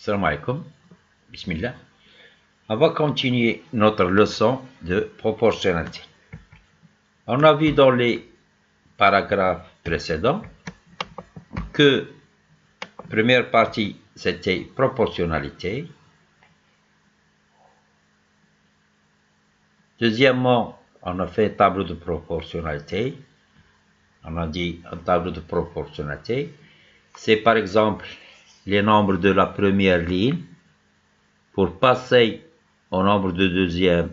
Salam alaikum. Bismillah. On va continuer notre leçon de proportionnalité. On a vu dans les paragraphes précédents que première partie c'était proportionnalité. Deuxièmement, on a fait tableau de proportionnalité. On a dit un tableau de proportionnalité. C'est par exemple les nombres de la première ligne. Pour passer au nombre de deuxième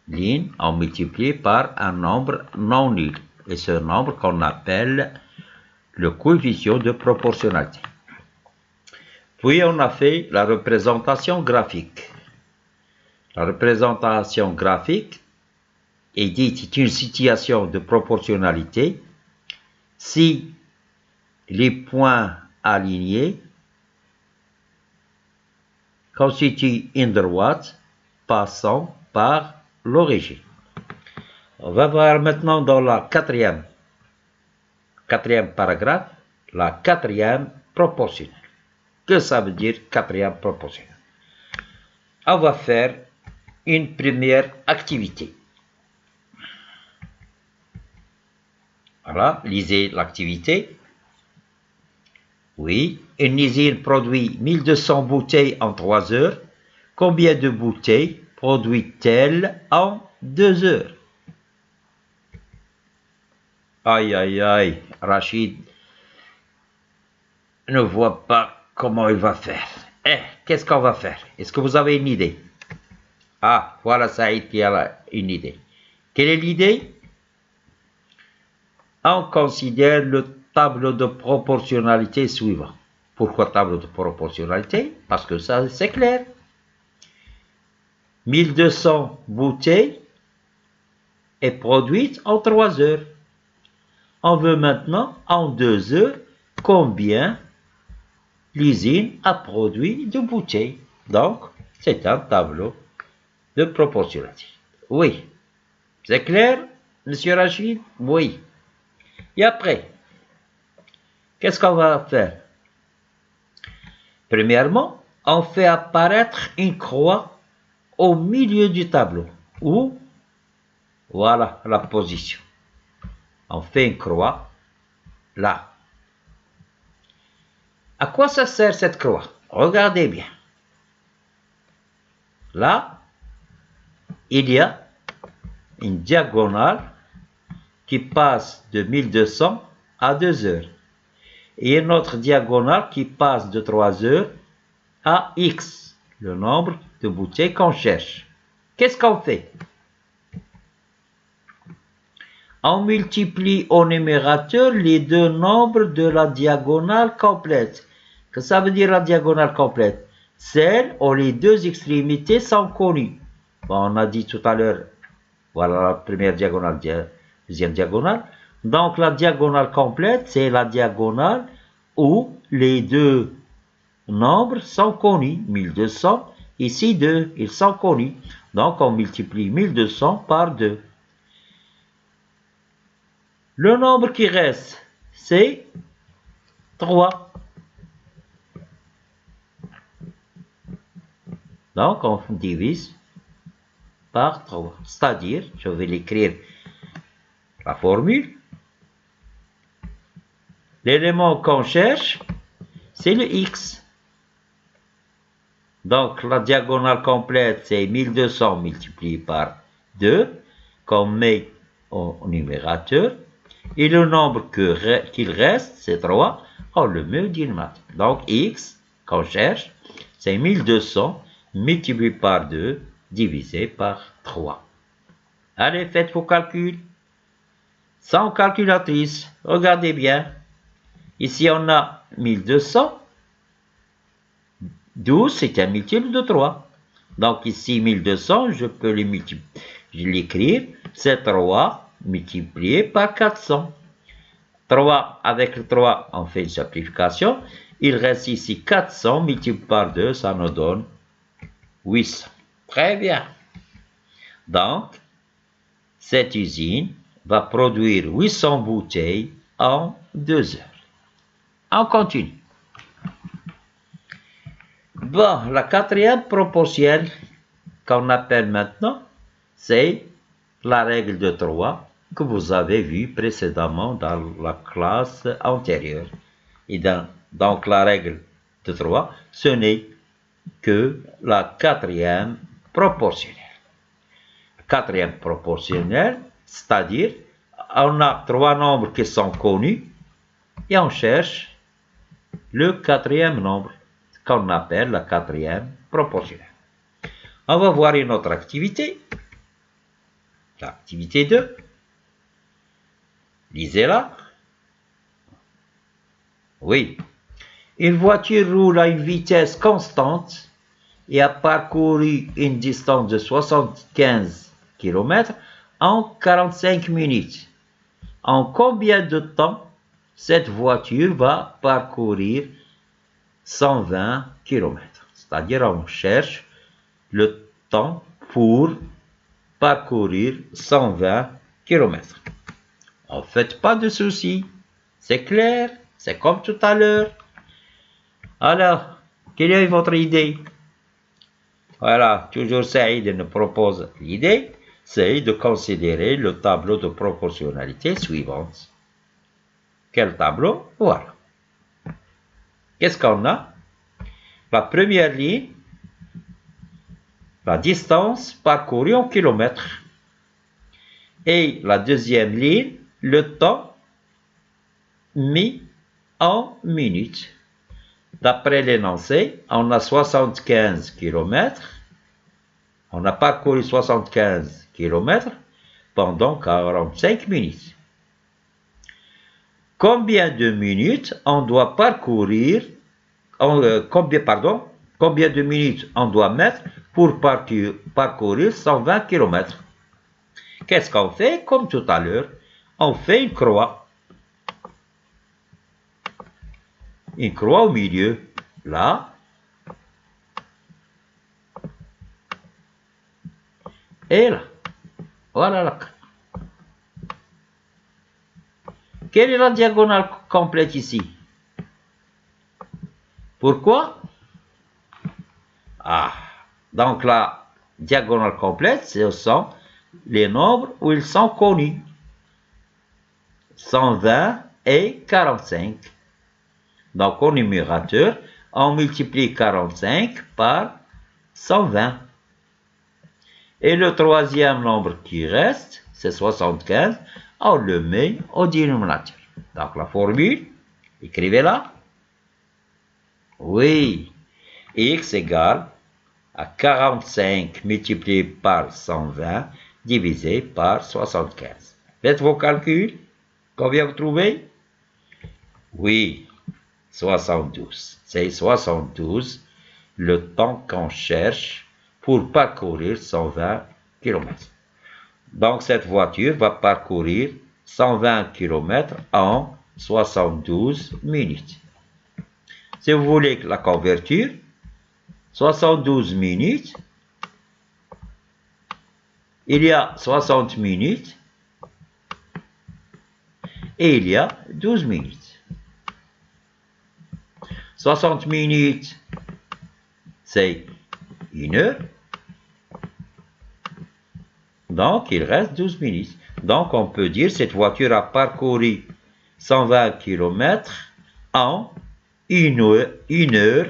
ligne, on multiplie par un nombre non nul. Et ce nombre qu'on appelle le coefficient de proportionnalité. Puis on a fait la représentation graphique. La représentation graphique est dite une situation de proportionnalité si les points alignés constituent une droite passant par l'origine. On va voir maintenant dans la quatrième paragraphe, la quatrième proportionnelle. Que ça veut dire quatrième proportionnelle? On va faire une première activité. Voilà, lisez l'activité. Oui, une usine produit 1200 bouteilles en 3 heures. Combien de bouteilles produit-elle en 2 heures? Aïe, aïe, aïe, Rachid ne voit pas comment il va faire. Qu'est-ce qu'on va faire? Est-ce que vous avez une idée? Ah, voilà Saïd qui a une idée. Quelle est l'idée? On considère le tableau de proportionnalité suivant. Pourquoi tableau de proportionnalité? Parce que ça, c'est clair. 1200 bouteilles est produite en 3 heures. On veut maintenant, en 2 heures, combien l'usine a produit de bouteilles. Donc, c'est un tableau de proportionnalité. Oui. C'est clair, monsieur Rachid? Oui. Et après, qu'est-ce qu'on va faire? Premièrement, on fait apparaître une croix au milieu du tableau. Ou, voilà la position. On fait une croix là. À quoi ça sert cette croix? Regardez bien. Là, il y a une diagonale qui passe de 1200 à 2 heures. Et une autre diagonale qui passe de 3 heures à X, le nombre de bouteilles qu'on cherche. Qu'est-ce qu'on fait? On multiplie au numérateur les deux nombres de la diagonale complète. Que ça veut dire la diagonale complète? Celle où les deux extrémités sont connues. Bon, on a dit tout à l'heure, voilà la première diagonale, deuxième diagonale. Donc la diagonale complète, c'est la diagonale où les deux nombres sont connus. 1200, ici 2, ils sont connus. Donc on multiplie 1200 par 2. Le nombre qui reste, c'est 3. Donc on divise par 3. C'est-à-dire, je vais l'écrire la formule. L'élément qu'on cherche, c'est le X. Donc la diagonale complète, c'est 1200 multiplié par 2, qu'on met au numérateur. Et le nombre qu'il reste, c'est 3, on le met au dénominateur. Donc X, qu'on cherche, c'est 1200 multiplié par 2, divisé par 3. Allez, faites vos calculs. Sans calculatrice, regardez bien. Ici, on a 1200. 12, c'est un multiple de 3. Donc ici, 1200, je peux l'écrire. C'est 3 multiplié par 400. 3, avec le 3, on fait une simplification. Il reste ici 400 multiplié par 2, ça nous donne 800. Très bien. Donc, cette usine va produire 800 bouteilles en 2 heures. On continue. Bon, la quatrième proportionnelle qu'on appelle maintenant, c'est la règle de 3 que vous avez vue précédemment dans la classe antérieure. Et donc la règle de 3, ce n'est que la quatrième proportionnelle. Quatrième proportionnelle, c'est-à-dire on a 3 nombres qui sont connus et on cherche le quatrième nombre qu'on appelle la quatrième proportionnelle. On va voir une autre activité. L'activité 2. Lisez-la. Oui. Une voiture roule à une vitesse constante et a parcouru une distance de 75 km en 45 minutes. En combien de temps cette voiture va parcourir 120 km? C'est-à-dire on cherche le temps pour parcourir 120 km. En fait, pas de souci. C'est clair, c'est comme tout à l'heure. Alors, quelle est votre idée? Voilà, toujours Saïd nous propose l'idée, c'est de considérer le tableau de proportionnalité suivante. Quel tableau? Voilà. Qu'est-ce qu'on a? La première ligne, la distance parcourue en kilomètres. Et la deuxième ligne, le temps mis en minutes. D'après l'énoncé, on a 75 km. On a parcouru 75 km pendant 45 minutes. Combien de minutes on doit parcourir, combien de minutes on doit mettre pour parcourir 120 km? Qu'est-ce qu'on fait? Comme tout à l'heure, on fait une croix. Une croix au milieu, là. Et là. Voilà la croix. Quelle est la diagonale complète ici? Pourquoi? Donc la diagonale complète, ce sont les nombres où ils sont connus. 120 et 45. Donc au numérateur, on multiplie 45 par 120. Et le troisième nombre qui reste, c'est 75. On le met au dénominateur. Donc la formule, écrivez-la. Oui, x égale à 45 multiplié par 120 divisé par 75. Faites vos calculs. Combien vous trouvez? Oui, 72. C'est 72 le temps qu'on cherche pour parcourir 120 km. Donc cette voiture va parcourir 120 km en 72 minutes. Si vous voulez la convertir, 72 minutes, il y a 60 minutes et il y a 12 minutes. 60 minutes, c'est 1 heure. Donc, il reste 12 minutes. Donc, on peut dire que cette voiture a parcouru 120 km en 1 heure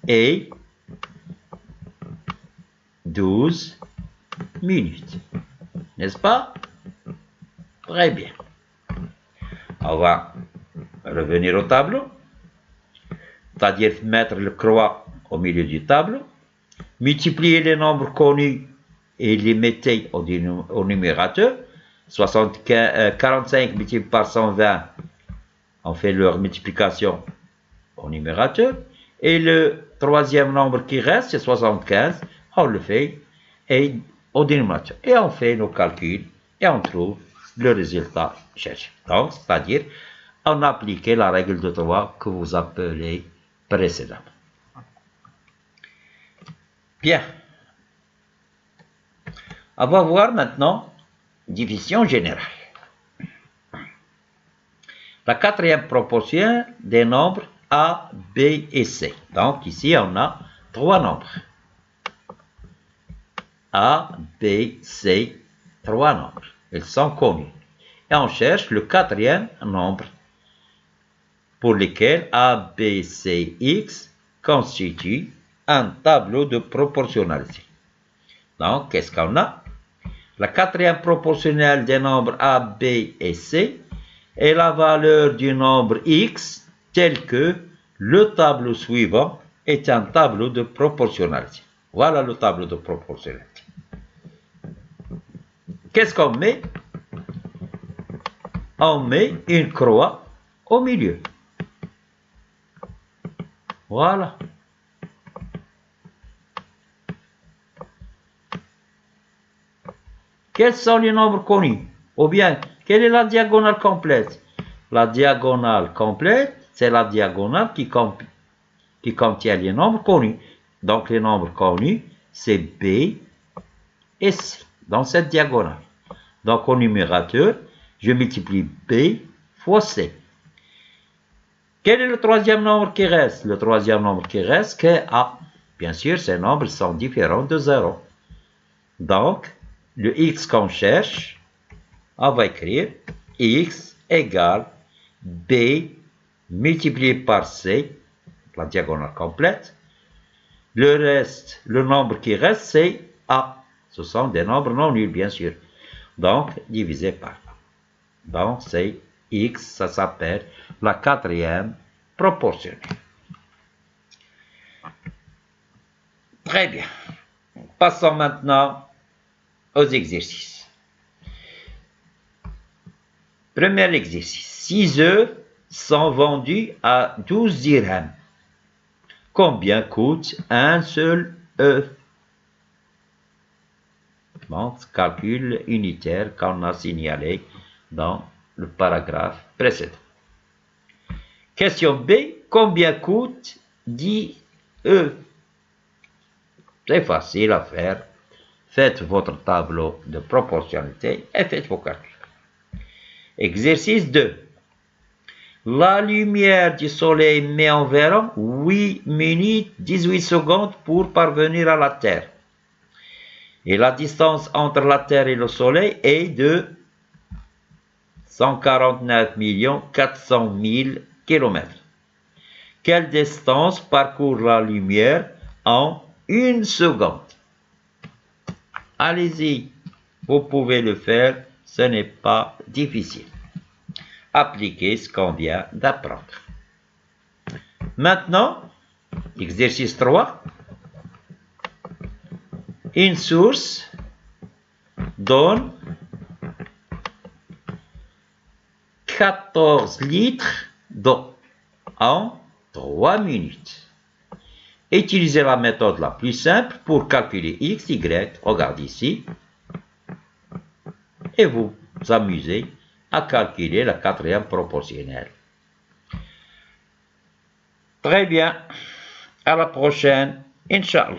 et 12 minutes. N'est-ce pas? Très bien. On va revenir au tableau. C'est-à-dire mettre le croix au milieu du tableau. Multiplier les nombres connus et les mettez au numérateur. 45 multiplié par 120, on fait leur multiplication au numérateur. Et le troisième nombre qui reste, c'est 75, on le fait au dénominateur. Et on fait nos calculs et on trouve le résultat cherché. Donc, c'est-à-dire, on a appliqué la règle de 3 que vous appelez précédemment. Bien. On va voir maintenant division générale. La quatrième proportion des nombres A, B et C. Donc ici, on a 3 nombres. A, B, C, 3 nombres. Ils sont connus. Et on cherche le 4e nombre pour lequel A, B, C, X constitue un tableau de proportionnalité. Donc, qu'est-ce qu'on a? La 4e proportionnelle des nombres A, B et C est la valeur du nombre X tel que le tableau suivant est un tableau de proportionnalité. Voilà le tableau de proportionnalité. Qu'est-ce qu'on met? On met une croix au milieu. Voilà. Quels sont les nombres connus? Ou bien, quelle est la diagonale complète? La diagonale complète, c'est la diagonale qui contient les nombres connus. Donc, les nombres connus, c'est B et C dans cette diagonale. Donc, au numérateur, je multiplie B fois C. Quel est le 3e nombre qui reste? Le 3e nombre qui reste, c'est A. Bien sûr, ces nombres sont différents de 0. Donc, le X qu'on cherche, on va écrire X égale B multiplié par C, la diagonale complète. Le reste, le nombre qui reste, c'est A. Ce sont des nombres non nuls, bien sûr. Donc, divisé par A. Donc, c'est X, ça s'appelle la 4e proportionnelle. Très bien. Passons maintenant aux exercices. Premier exercice. 6 œufs sont vendus à 12 dirhams. Combien coûte un seul œuf? Bon, calcul unitaire qu'on a signalé dans le paragraphe précédent. Question B. Combien coûte 10 œufs? C'est facile à faire. Faites votre tableau de proportionnalité et faites vos calculs. Exercice 2. La lumière du soleil met environ 8 minutes 18 secondes pour parvenir à la Terre. Et la distance entre la Terre et le soleil est de 149 400 000 km. Quelle distance parcourt la lumière en 1 seconde? Allez-y, vous pouvez le faire, ce n'est pas difficile. Appliquez ce qu'on vient d'apprendre. Maintenant, exercice 3. Une source donne 14 litres d'eau en 3 minutes. Utilisez la méthode la plus simple pour calculer x, y. Regardez ici. Et vous amusez à calculer la 4e proportionnelle. Très bien. À la prochaine. Inch'Allah.